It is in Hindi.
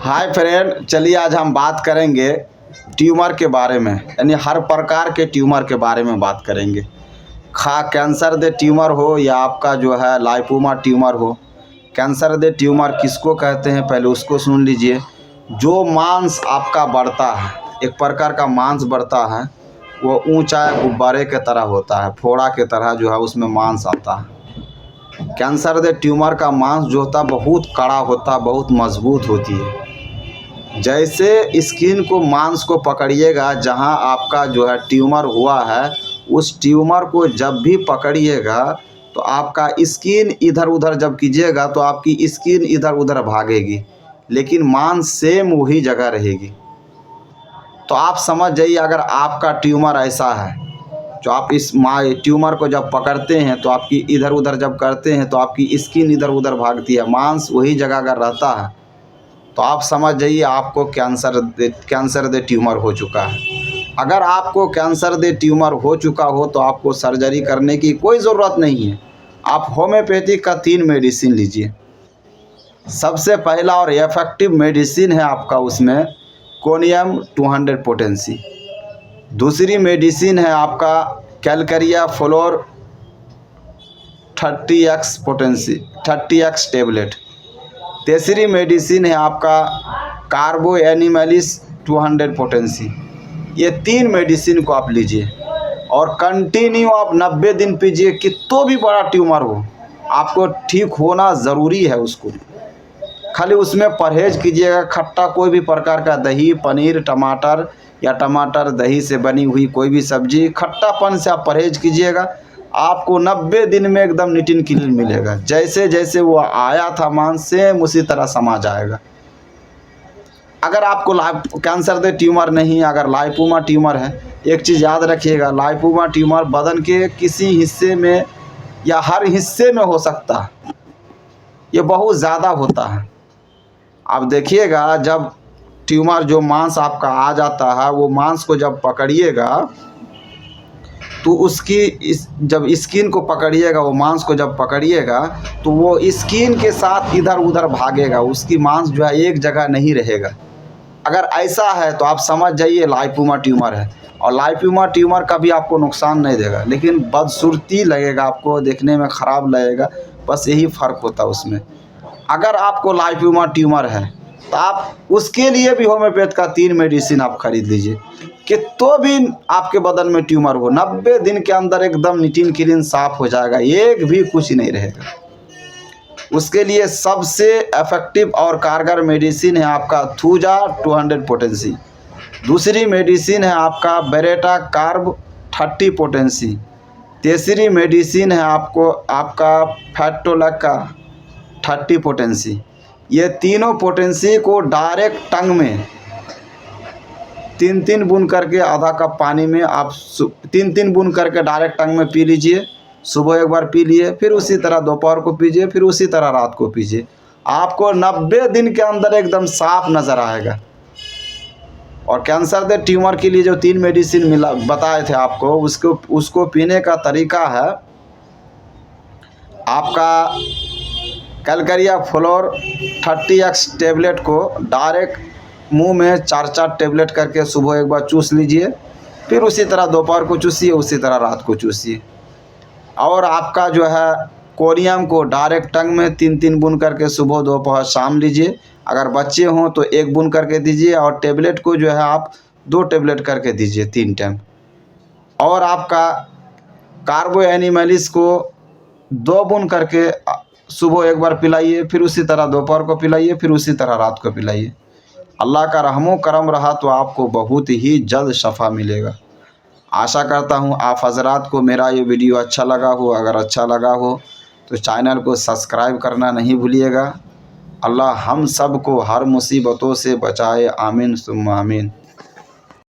हाय फ्रेंड, चलिए आज हम बात करेंगे ट्यूमर के बारे में, यानी हर प्रकार के ट्यूमर के बारे में बात करेंगे। कैंसर दे ट्यूमर हो या आपका जो है लाइपोमा ट्यूमर हो। कैंसर दे ट्यूमर किसको कहते हैं पहले उसको सुन लीजिए। जो मांस आपका बढ़ता है, एक प्रकार का मांस बढ़ता है, वो ऊंचा गुब्बारे के तरह होता है, फोड़ा के तरह जो है उसमें मांस आता है। कैंसर दे ट्यूमर का मांस जो होता है बहुत कड़ा होता है, बहुत मजबूत होती है। जैसे स्किन को मांस को पकड़िएगा, जहां आपका जो है ट्यूमर हुआ है उस ट्यूमर को जब भी पकड़िएगा तो आपका स्किन इधर उधर जब कीजिएगा तो आपकी स्किन इधर उधर भागेगी, लेकिन मांस सेम वही जगह रहेगी। तो आप समझ जाइए, अगर आपका ट्यूमर ऐसा है जो आप इस ट्यूमर को जब पकड़ते हैं तो आपकी इधर उधर जब करते हैं तो आपकी स्किन इधर उधर भागती है, मांस वही जगह अगर रहता है तो आप समझ जाइए आपको कैंसर दे ट्यूमर हो चुका है। अगर आपको कैंसर दे ट्यूमर हो चुका हो तो आपको सर्जरी करने की कोई ज़रूरत नहीं है। आप होम्योपैथिक का 3 मेडिसिन लीजिए। सबसे पहला और इफेक्टिव मेडिसिन है आपका उसमें कोनियम 200 पोटेंसी। दूसरी मेडिसिन है आपका calcarea fluor 30x potency 30x tablet. तीसरी मेडिसिन है आपका कार्बो एनिमलिस 200 पोटेंसी। ये 3 मेडिसिन को आप लीजिए और कंटिन्यू आप 90 दिन पीजिए। कितना भी बड़ा ट्यूमर हो आपको ठीक होना ज़रूरी है। उसको खाली उसमें परहेज कीजिएगा, खट्टा कोई भी प्रकार का दही, पनीर, टमाटर या टमाटर दही से बनी हुई कोई भी सब्जी, खट्टापन से आप परहेज कीजिएगा। आपको 90 दिन में एकदम नीट एंड क्लीन मिलेगा। जैसे जैसे वो आया था मांस सेम उसी तरह समा जाएगा। अगर आपको कैंसर दे ट्यूमर नहीं, अगर लाइपोमा ट्यूमर है, एक चीज़ याद रखिएगा, लाइपोमा ट्यूमर बदन के किसी हिस्से में या हर हिस्से में हो सकता है। ये बहुत ज़्यादा होता है। आप देखिएगा, जब ट्यूमर जो मांस आपका आ जाता है वो मांस को जब पकड़िएगा तो उसकी जब स्किन को पकड़िएगा, वो मांस को जब पकड़िएगा तो वो स्किन के साथ इधर उधर भागेगा, उसकी मांस जो है एक जगह नहीं रहेगा। अगर ऐसा है तो आप समझ जाइए लाइपोमा ट्यूमर है। और लाइपोमा ट्यूमर कभी आपको नुकसान नहीं देगा, लेकिन बदसूरती लगेगा, आपको देखने में ख़राब लगेगा, बस यही फ़र्क होता है उसमें। अगर आपको लाइपोमा ट्यूमर है तो आप उसके लिए भी होम्योपैथ का 3 मेडिसिन आप खरीद लीजिए। कि तो भी आपके बदन में ट्यूमर हो, 90 दिन के अंदर एकदम नीट एंड क्लीन साफ हो जाएगा, एक भी कुछ नहीं रहेगा। उसके लिए सबसे इफेक्टिव और कारगर मेडिसिन है आपका थूजा 200 पोटेंसी। दूसरी मेडिसिन है आपका बेरेटा कार्ब 30 पोटेंसी। तीसरी मेडिसिन है आपका फैक्टोलक्का 30 पोटेंसी। ये तीनों पोटेंसी को डायरेक्ट टंग में 3-3 बूंद करके आधा कप पानी में आप 3-3 बूंद करके डायरेक्ट टंग में पी लीजिए। सुबह एक बार पी लिए, फिर उसी तरह दोपहर को पीजिए, फिर उसी तरह रात को पीजिए। आपको 90 दिन के अंदर एकदम साफ नज़र आएगा। और कैंसर दे ट्यूमर के लिए जो 3 मेडिसिन बताए थे आपको, उसको पीने का तरीका है आपका कैलकरिया फ्लोर 30x टेबलेट को डायरेक्ट मुंह में 4-4 टेबलेट करके सुबह एक बार चूस लीजिए, फिर उसी तरह दोपहर को चूसिए, उसी तरह रात को चूसिए। और आपका जो है कोनियम को डायरेक्ट टंग में 3-3 बूंद करके सुबह दोपहर शाम लीजिए। अगर बच्चे हों तो 1 बूंद करके दीजिए, और टेबलेट को जो है आप 2 टेबलेट करके दीजिए 3 टाइम। और आपका कार्बो एनिमलिस को 2 बूंद करके सुबह एक बार पिलाइए, फिर उसी तरह दोपहर को पिलाइए, फिर उसी तरह रात को पिलाइए। अल्लाह का रहमो करम रहा तो आपको बहुत ही जल्द शफ़ा मिलेगा। आशा करता हूँ आप हज़रात को मेरा ये वीडियो अच्छा लगा हो। अगर अच्छा लगा हो तो चैनल को सब्सक्राइब करना नहीं भूलिएगा। अल्लाह हम सब को हर मुसीबतों से बचाए, आमीन सुम्मा आमीन।